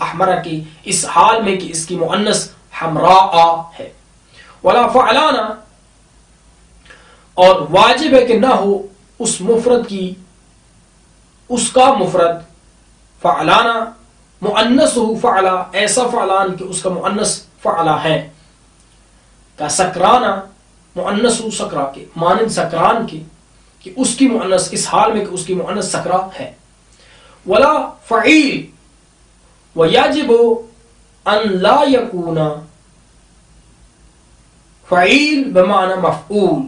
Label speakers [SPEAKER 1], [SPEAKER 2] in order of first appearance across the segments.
[SPEAKER 1] احمرہ کی اس حال میں کہ اس کی مؤنث حمراء ہے. ولا فعلانا اور واجب ہے کہ نہ ہو اس مفرد کی اس کا مفرد فعلانا مؤنث فعلا ایسا فعلان کہ اس کا مؤنث فعلا ہے کا سکرانا مؤنث سکرا کے مانند سکران کے کہ اس کی مؤنث اس حال میں کہ اس کی مؤنث سکرا ہے. ولا فعیل ویجب ان لا یکون فعیل بمعنی مفعول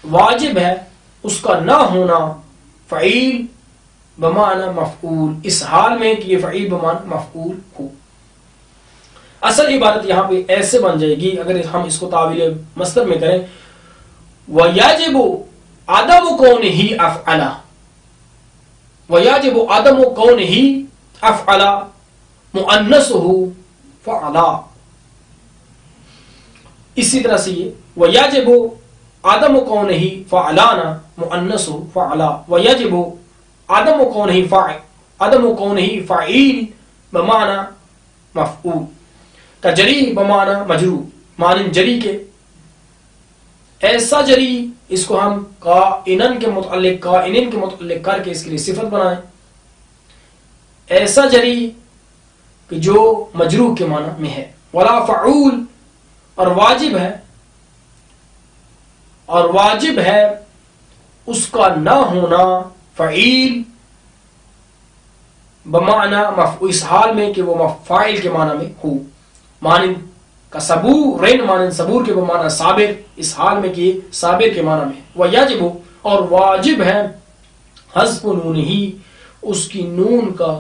[SPEAKER 1] واجب ہے اس کا نہ ہونا فعیل بمعنی مفعول اس حال میں کہ یہ فعیل بمعنی مفعول ہو. اصل عبارت یہاں پہ ایسے بن جائے گی اگر ہم اس کو تعویل مصدر میں کریں وَيَجِبُ عَدَمُ كَوْنِهِ أَفْعَلَ وَيَجِبُ عَدَمُ كَوْنِهِ أَفْعَلَ مُؤَنَّثُهُ فَعَلَا. اسی طرح سے یہ وَيَجِبُ عَدَمُ كَوْنِهِ فَعَلَانَ مُؤَنَّثُهُ فَعَلَا وَيَجِبُ عَدَمُ كَوْنِهِ فَعِيل بمعنى مفعول کا جری بمعنی مجرور مانند جری کے ایسا جری اس کو ہم کائنن کے متعلق کر کے اس کے لیے صفت بنائیں ایسا جری کہ جو مجرور کے معنی میں ہے. ولا فعول اور واجب ہے اس کا نہ ہونا فعیل بمعنی مفعول اس حال میں کہ وہ فاعل کے معنی میں ہو مانند کا صبورین مانند صبور کے بمعنی صابر اس حال میں کہ صابر کے معنی میں. ویجب اور واجب ہے حذف نونہ اس کی نون کا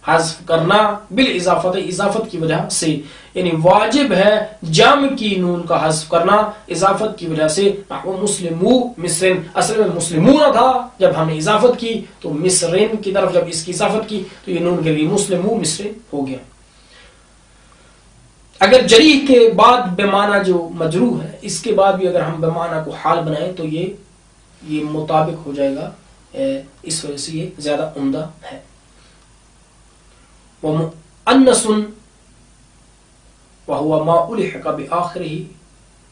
[SPEAKER 1] حذف کرنا بالاضافت اضافت کی وجہ سے یعنی واجب ہے جمع کی نون کا حذف کرنا اضافت کی وجہ سے. مسلمو مصرن اصل میں مسلمون تھا جب ہم نے اضافت کی تو مصرن کی طرف جب اس کی اضافت کی تو یہ نون کے لیے مسلمو مصرن ہو گیا. اگر جری کے بعد بمعنی جو مجرور ہے اس کے بعد بھی اگر ہم بمعنی کو حال بنائیں تو یہ مطابق ہو جائے گا اس وجہ سے یہ زیادہ عمدہ ہے. ومؤنث وهو ما ألحق بآخره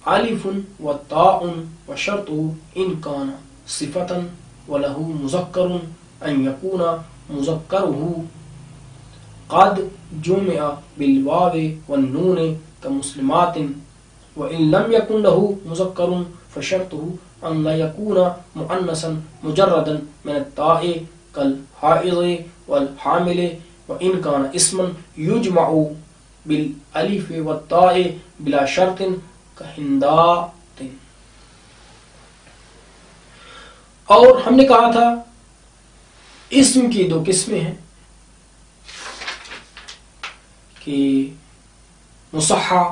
[SPEAKER 1] ألف وتاء وشرطه إن كان صفة وله مذكر أن يكون مذكره قد جمع بالواو والنون كمسلمات وإن لم يكن له مذكر فشرطه أن لا يكون مؤنثا مجردا من التاء كالحائض والحامل وإن كان اسما يجمع بالالف والتاء بلا شرط كهندات. اور ہم نے کہا تھا اسم کی دو قسمیں ہیں کہ مصحح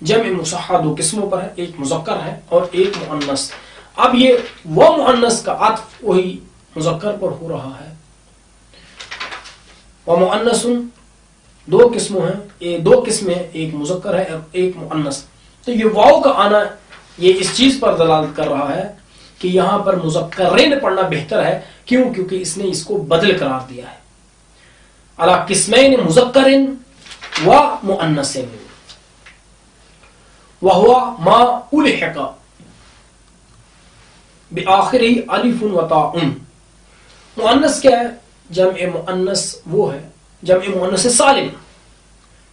[SPEAKER 1] جمع مصحح دو قسموں پر ہے ایک مذکر ہے اور ایک مؤنث. اب یہ وہ مؤنث کا عطف وہی مذکر پر ہو رہا ہے. ومؤنث دو قسمیں ایک مذکر ہے اور ایک مؤنث. تو یہ واو کا آنا یہ اس چیز پر دلالت کر رہا ہے کہ یہاں پر مذکرین پڑھنا بہتر ہے. کیوں؟ کیونکہ اس نے اس کو بدل قرار دیا ہے. علی قسمین مذکرین و مؤنثین وہو ما الحق بآخری الف و تاء. مؤنث کیا ہے؟ جمع مؤنث وہ ہے جمع مؤنث سالم.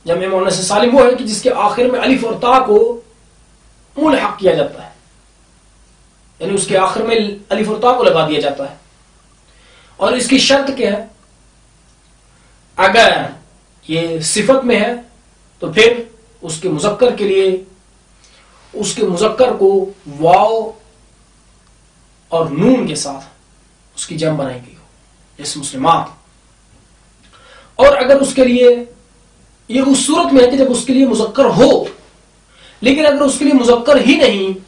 [SPEAKER 1] جمع مؤنث سالم وہ ہے کہ جس کے آخر میں الف اور تا کو ملحق کیا جاتا ہے یعنی اس کے آخر میں الف اور تا کو لگا دیا جاتا ہے. اور اس کی شرط کیا ہے؟ اگر یہ صفت میں ہے تو پھر اس کے مذکر کے لیے اس کے مذکر کو واو اور نون کے ساتھ اس کی جمع بنائی گئی ہو جیسے مسلمات. اور اگر اس کے لیے یہ اس صورت میں ہے کہ جب اس کے لیے مذکر ہو لیکن اگر اس کے لیے مذکر ہی نہیں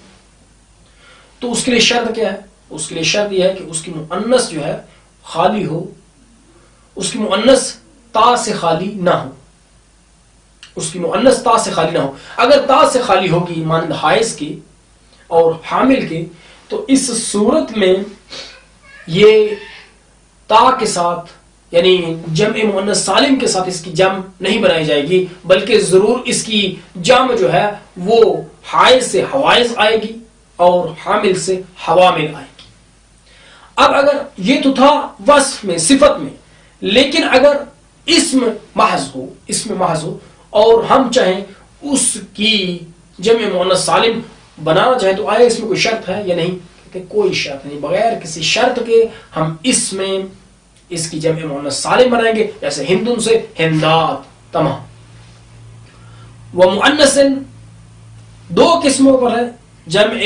[SPEAKER 1] تو اس کے لیے شرط کیا ہے؟ اس کے لیے شرط یہ ہے کہ اس کی مؤنث جو ہے خالی ہو اس کی مؤنث تا سے خالی نہ ہو اس کی مؤنث تا سے خالی نہ ہو. اگر تا سے خالی ہوگی مانند حائض کے اور حامل کے تو اس صورت میں یہ تا کے ساتھ یعنی جمع مؤنث سالم کے ساتھ اس کی جمع نہیں بنائی جائے گی، بلکہ ضرور اس کی جمع جو ہے وہ حائز سے حوائز آئے گی اور حامل سے حوامل آئے گی۔ اب اگر یہ تو تھا وصف میں، صفت میں، لیکن اگر اسم محض ہو اور ہم چاہیں اس کی جمع مؤنث سالم بنانا چاہیں تو آیا اس میں کوئی شرط ہے یا نہیں؟ کہ کوئی شرط نہیں، بغیر کسی شرط کے ہم اس میں اس کی جمع مؤنث سالم بنائیں گے، جیسے ہندن سے ہندات تمام۔ ومؤنث دو قسموں پر ہے، جمع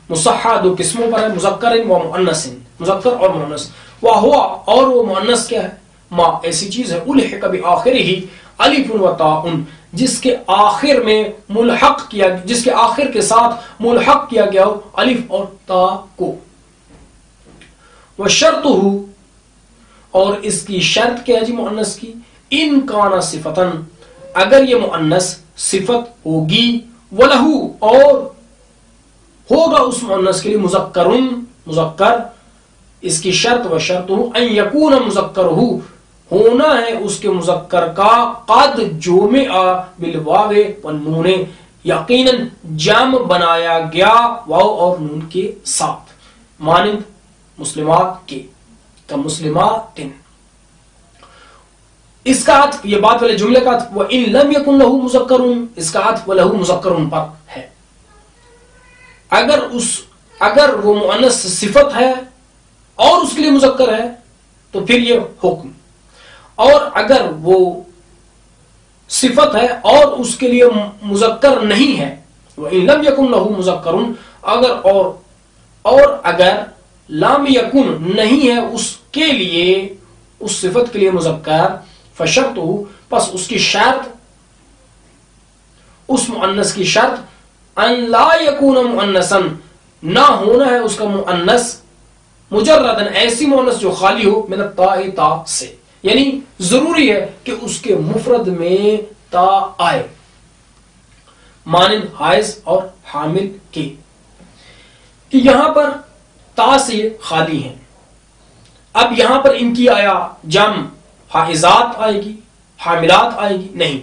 [SPEAKER 1] مصحح دو قسموں پر ہے، مذکر و مؤنث، مذکر اور مؤنث۔ وہو اور وہ مؤنث کیا ہے؟ ما ایسی چیز ہے الحق بآخرہ الف و تاء، جس کے آخر میں ملحق کیا، جس کے آخر کے ساتھ ملحق کیا گیا ہو الف اور تا کو۔ وشرطہ اور اس کی شرط کیا ہے جی مؤنث کی؟ ان کان صفتن، اگر یہ مؤنث صفت ہوگی، ولہو اور ہوگا اس مؤنث کے لیے مذکرن مذکر، اس کی شرط و شرط ان یکون مذکرہ ہونا ہے اس کے مذکر کا قد جمع بالواو والنون، یقیناً جمع بنایا گیا واو اور نون کے ساتھ، مانند مسلمات کے مسلمات۔ اس کا عطف یہ بات والے جملے کا عطف وَإِن لَمْ يَكُنْ لَهُ مُذَكَّرٌ، اس کا عطف وَلَهُ مُذَكَّرٌ پر ہے۔ اگر وہ مؤنث صفت ہے اور اس کے لیے مذکر ہے تو پھر یہ حکم، اور اگر وہ صفت ہے اور اس کے لیے مذکر نہیں ہے، وَإِن لَمْ يَكُنْ لَهُ مُذَكَّرٌ، اور اگر لام یکن نہیں ہے اس کے لیے، اس صفت کے لیے مذکر، فشرطہ پس اس کی شرط، اس مؤنث کی شرط ان لا یکون مؤنثا، نہ ہونا ہے اس کا مؤنث مجردن ایسی مؤنث جو خالی ہو من التاء تا سے، یعنی ضروری ہے کہ اس کے مفرد میں تا آئے، مانند حائز اور حامل کے، کہ یہاں پر تا سے خالی ہیں۔ اب یہاں پر ان کی آیا جمع حائزات آئے گی، حاملات آئے گی؟ نہیں،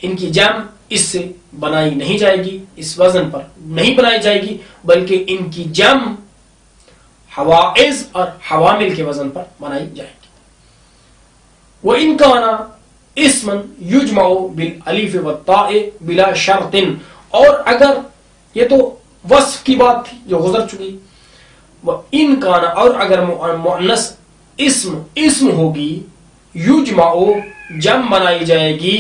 [SPEAKER 1] ان کی جمع اس سے بنائی نہیں جائے گی، اس وزن پر نہیں بنائی جائے گی، بلکہ ان کی جمع حوائز اور حوامل کے وزن پر بنائی جائے گی۔ وَإِن كَانَ اسما يجمع بالالف والتاء بلا شرط، اور اگر یہ تو وصف کی بات تھی جو گزر چکی، وَإِن كَانَ اور اگر مؤنث اسم ہوگی، یجمع جمع بنائی جائے گی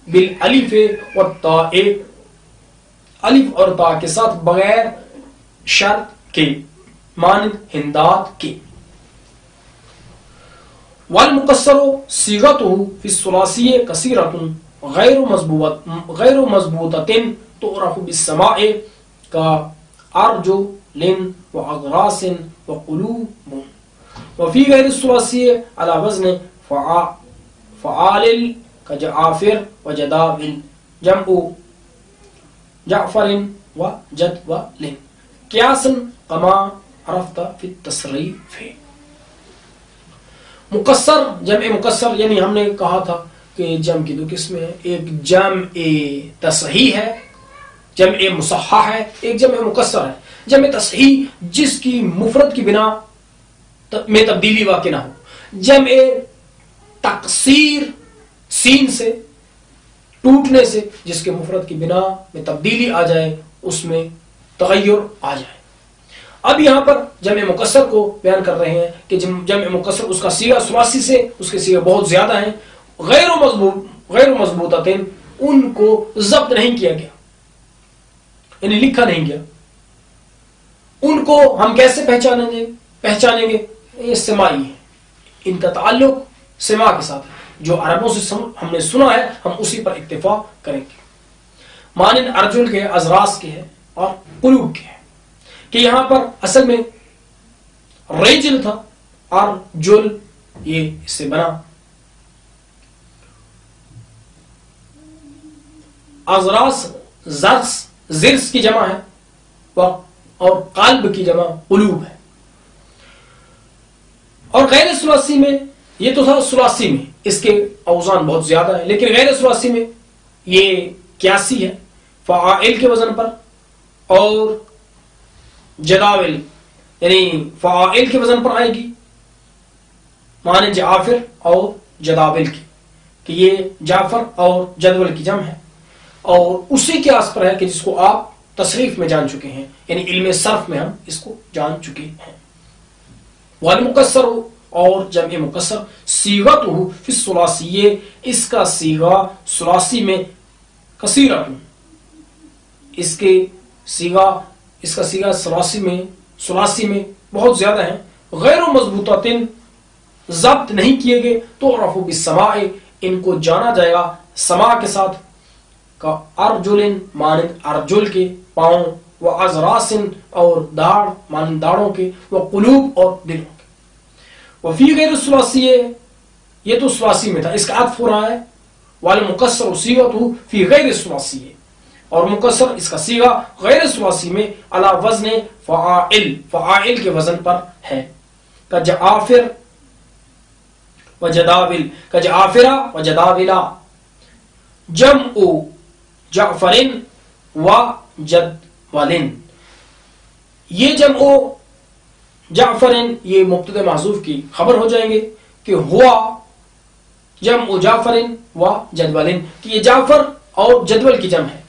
[SPEAKER 1] بالالف والتاء، الف اور تا کے ساتھ بغیر شرط کے، مانند ہندات کے۔ والمقصر صيغته في الثلاثية كثيرة غير مضبوطة تعرف بالسماع كأرجل وأغراس وقلوب، وفي غير الثلاثية على وزن فعال كجعافر وجداول، جمع جعفر وجدول، قياسا كما عرفت في التصريف۔ مقصر جمع مقصر، یعنی ہم نے کہا تھا کہ جمع کی دو قسمیں ہیں، ایک جمع تصحیح ہے، جمع مصحح ہے، ایک جمع مقصر ہے۔ جمع تصحیح جس کی مفرد کی بنا میں تبدیلی واقع نہ ہو، جمع تقصیر سین سے ٹوٹنے سے جس کے مفرد کی بنا میں تبدیلی آ جائے، اس میں تغیر آ جائے۔ اب یہاں پر جمع مقصر کو بیان کر رہے ہیں کہ جمع مقصر اس کا صیغہ ثلاثی سے اس کے صیغے بہت زیادہ ہیں، غیر مضبوطتين، ان کو ضبط نہیں کیا گیا، یعنی لکھا نہیں گیا۔ ان کو ہم کیسے پہچانیں گے؟ یہ سماعی ہے، ان کا تعلق سماع کے ساتھ ہے، جو عربوں سے ہم نے سنا ہے ہم اسی پر اکتفا کریں گے، مانند ارجل کے، ازراس کے ہے اور قلوب کے ہے، کہ یہاں پر اصل میں ریجل تھا اور جل یہ اس سے بنا، ازراس زرس کی جمع ہے اور قلب کی جمع قلوب ہے۔ اور غیر ثلاثی میں یہ تو تھا ثلاثی میں اس کے اوزان بہت زیادہ ہے، لیکن غیر ثلاثی میں یہ قیاسی ہے فعائل کے وزن پر، اور جداول یعنی فعائل کے وزن پر آئے گی معنی جعافر اور جداول کی، کہ یہ جعفر اور جدول کی جمع ہے، اور اسی قیاس پر ہے کہ جس کو آپ تصریف میں جان چکے ہیں، یعنی علم صرف میں ہم اس کو جان چکے ہیں۔ والمکسر اور جمع مکسر صیغتہ فی الثلاثی، اس کا صیغہ ثلاثی میں کثیرۃ، اس کا صیغہ ثلاثی میں بہت زیادہ ہیں، غیر مضبوطۃ ضبط نہیں کیے گئے، تو تعرف بالسماع، ان کو جانا جائے گا سماع کے ساتھ، کا ارجل مانند ارجل کے پاؤں، و ازراس اور داڑھ مانند داڑھوں کے، و قلوب اور دلوں کے۔ وفی غیر الثلاثی، یہ تو ثلاثی میں تھا، اس کا عطف ہو رہا ہے والمکسر صیغتہ فی غیر الثلاثی، اور مکسر اس کا صیغہ غیر ثلاثی میں علی وزن فعائل کے وزن پر ہے، کجعافر و جداول، کجعافرہ و جداولا، جمع جعفر و جدول، یہ جمع جعفر یہ مبتدا محذوف کی خبر ہو جائیں گے کہ ہوا جمع جعفر و جدول، کہ یہ جعفر اور جدول کی جمع ہے۔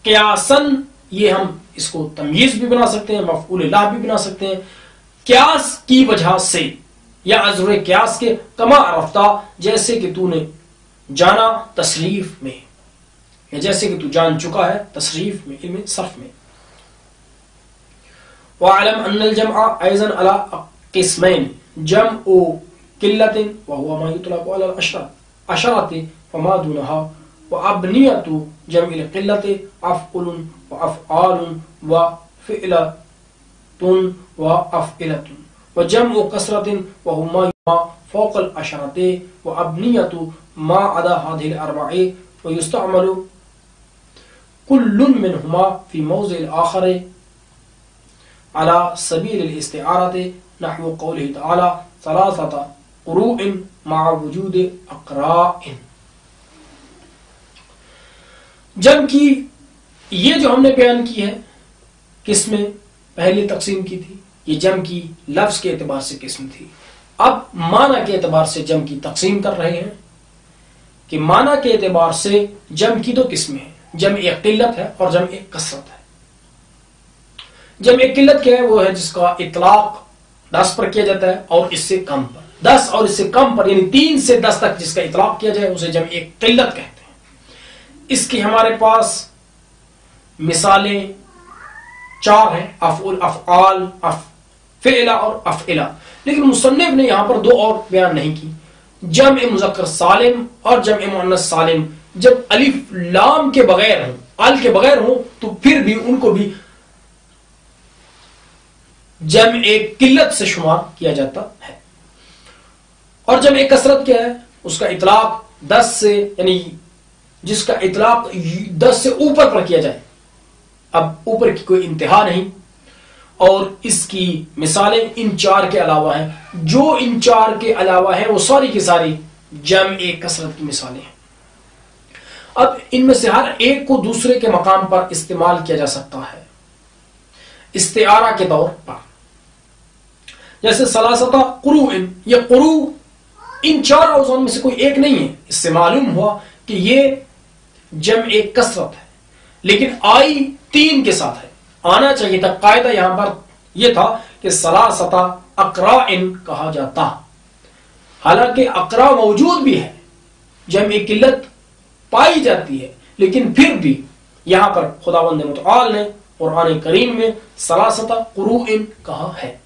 [SPEAKER 1] قیاسن یہ ہم اس کو تمییز بھی بنا سکتے ہیں، مفعول لا بھی بنا سکتے ہیں، قیاس کی وجہ سے، یا ازر قیاس کے، کما عرفتہ جیسے کہ تو نے جانا تصریف میں، یا جیسے کہ تو جان چکا ہے تصریف میں، علم صرف میں۔ وَاعْلَمْ أَنَّ الْجَمْعَ أَيْضًا عَلَى قِسْمَيْنِ، جمع قلة وهو ما يطلق على العشرة فما دونها، وأبنية جمع القلة أفعل وأفعال وفعلة وأفعلة، وجمع كسرة وهو ما فوق العشرة، وأبنية ما عدا هذه الأربع، ويستعمل كل منهما في موضع الآخر على سبيل الاستعارة، نحو قوله تعالى ثلاثة قروء مع وجود اقراء۔ جمع کی یہ جو ہم نے بیان کی ہے قسم پہلی تقسیم کی تھی، یہ جمع کی لفظ کے اعتبار سے قسم تھی، اب معنی کے اعتبار سے جمع کی تقسیم کر رہے ہیں، کہ معنی کے اعتبار سے جمع کی دو قسمیں ہیں، جمع ایک قلت ہے اور جمع ایک کثرت ہے۔ جمع ایک قلت کیا ہے؟ وہ ہے جس کا اطلاق 10 پر کیا جاتا ہے اور اس سے کم پر، 10 اور اس سے کم پر، یعنی 3 سے 10 تک جس کا اطلاق کیا جائے اسے جمع ایک قلت کہتے ہیں۔ اس کی ہمارے پاس مثالیں 4 ہیں، افعل، افعال، فعلہ اور افعلہ، لیکن مصنف نے یہاں پر 2 اور بیان نہیں کی، جمع مذکر سالم اور جمع مؤنث سالم، جب الف لام کے بغیر ہوں، ال کے بغیر ہوں، تو پھر بھی ان کو بھی جمع ایک قلت سے شمار کیا جاتا ہے۔ اور جمع ایک کثرت کیا ہے؟ اس کا اطلاق 10 سے، یعنی جس کا اطلاق 10 سے اوپر پر کیا جائے، اب اوپر کی کوئی انتہا نہیں، اور اس کی مثالیں ان 4 کے علاوہ ہیں، جو ان 4 کے علاوہ ہیں وہ ساری کی ساری جمع ایک کثرت کی مثالیں ہیں۔ اب ان میں سے ہر ایک کو دوسرے کے مقام پر استعمال کیا جا سکتا ہے استعارہ کے طور پر، جیسے ثلاثہ قروء، یہ قروء ان 4 اوزان میں سے کوئی ایک نہیں ہے، اس سے معلوم ہوا کہ یہ جمع ایک کثرت ہے، لیکن آئی 3 کے ساتھ ہے، آنا چاہیے تھا، قاعدہ یہاں پر یہ تھا کہ ثلاثہ اقراء کہا جاتا، حالانکہ اقراء موجود بھی ہے، جمع ایک قلت پائی جاتی ہے، لیکن پھر بھی یہاں پر خداوند متعال نے قرآن کریم میں ثلاثہ قروء کہا ہے۔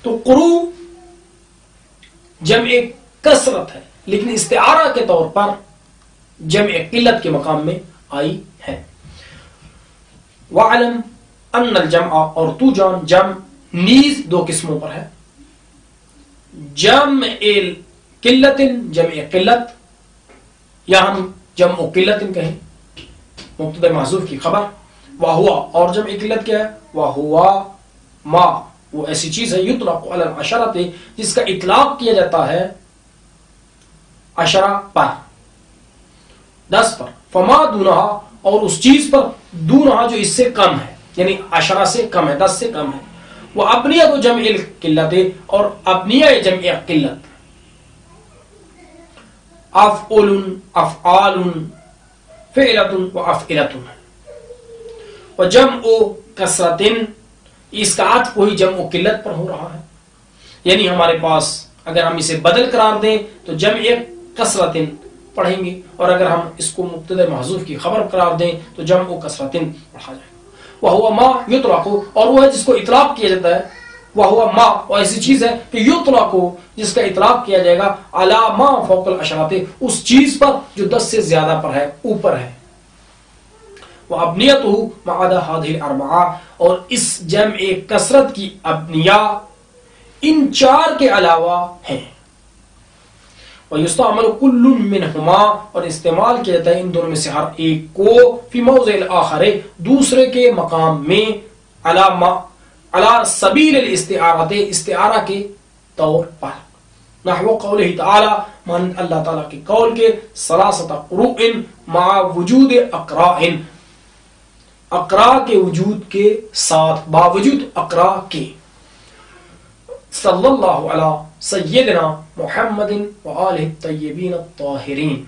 [SPEAKER 1] تو قروء جمع ایک کثرت ہے، لیکن استعارہ کے طور پر جمع ایک قلت کے مقام میں آئی ہے۔ وَعَلَمْ أَنَّ الْجَمْعَ، اور تو جان جمع نیز 2 قسموں پر ہے، جمع قلت، جمع قلت، یا ہم جمع قلت کہیں، مبتدا محذوف کی خبر، وَهُوَ، اور جمع قلت کیا ہے؟ وَهُوَ ما وہ ایسی چیز ہے یطلق علی العشرۃ جس کا اطلاق کیا جاتا ہے عشرہ پر 10 پر فما دونہا اور اس چیز پر دونہا جو اس سے کم ہے یعنی عشرہ سے کم ہے 10 سے کم ہے وہ ابنیۃ جمع القلت اور ابنیہ جمع قلت افعل افعال فعلۃ وافعلۃ وجمع کثرۃ اس کا عطف وہی جمع قلت پر ہو رہا ہے یعنی ہمارے پاس اگر ہم اسے بدل قرار دیں تو جمع کثرۃ پڑھیں گے اور اگر ہم اس کو مبتدا محذوف کی خبر قرار دیں تو جمع کثرۃ پڑھا جائے گا وہو ما یطلق اور وہ ہے جس کو اطلاق کیا جاتا ہے وہو ما وہ ایسی چیز ہے کہ یطلق جس کا اطلاق کیا جائے گا علی ما فوق العشرۃ اس چیز پر جو 10 سے زیادہ پر ہے اوپر ہے وابنیتہ ما عدا هذه الاربعہ اور اس جمع کثرت کی ابنیہ ان 4 کے علاوہ ہیں وَيُسْتَعْمَلُ كُلٌّ مِّنْهُمَا اور استعمال کیا جاتا ہے ان دونوں میں سے ہر ایک کو فی موضع الآخر دوسرے کے مقام میں علی سبیل الاستعارۃ استعارہ کے طور پر نحو قولہ تعالی مان اللہ تعالیٰ کے قول کے ثلاثۃ قروء مع وجود اقراء اقراء کے وجود کے ساتھ باوجود اقراء کے صلی اللہ علی سیدنا محمد وآلہ الطیبین الطاہرین